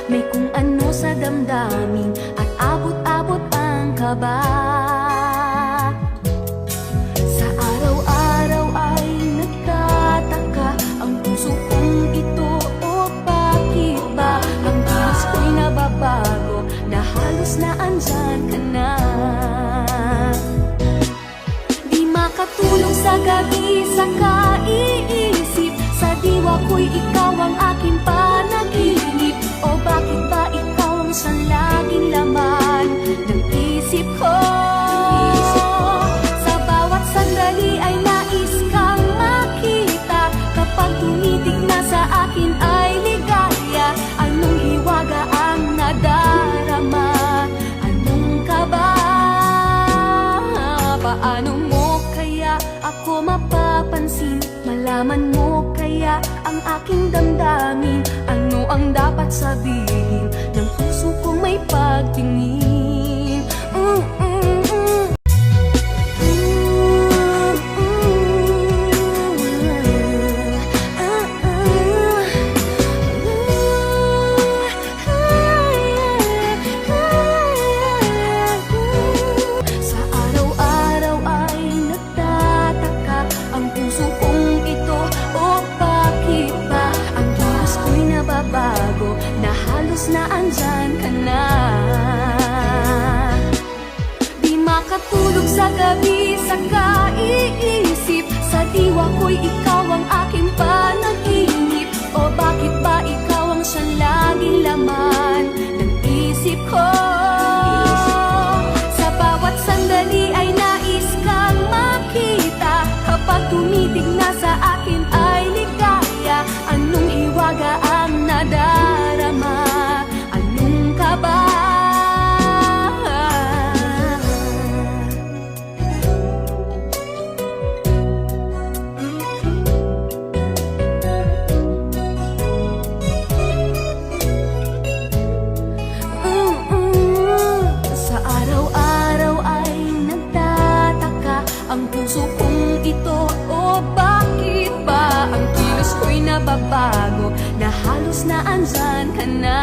May kung ano sa damdamin at abot-abot ang kaba. Sa araw-araw ay nagtataka ang puso kong ito, o bakit ba ang kilos ko'y nababago na halos na andyan ka na. Di makatulong sa gabi sa kaiisip, sa diwa ko'y ikaw ang aking panaginip. O bakit ba ikaw ang sa laging laman ng isip ko? Sa bawat sandali ay nais kang makita. Kapag tumitig na sa akin ay ligaya. Anong hiwaga ang nadarama? Anong kaba? Paano mo kaya ako mapapansin? Malaman mo kaya ang aking damdamin? Ano ang dapat sabihin ng puso kong may pagtingin? Sa araw-araw ay nagtataka ang puso kong ito, o bakit ba ang kilos ko'y nababago na halos na andyan ka na. Di makatulog sa gabi sa kaiisip, sa diwa ko'y ikaw ang aking panaginip. O bakit ba ikaw ang siyang laging laman ng isip ko? Sa bawat sandali ay nais kang makita. Kapag tumitig na sa akin ay ligaya. Anong hiwaga ang nadarama? Anong kaba? Sa araw-araw ay nagtataka ang puso kong ito, o bakit ba ang kilos ko'y nababago na halos na andyan ka na.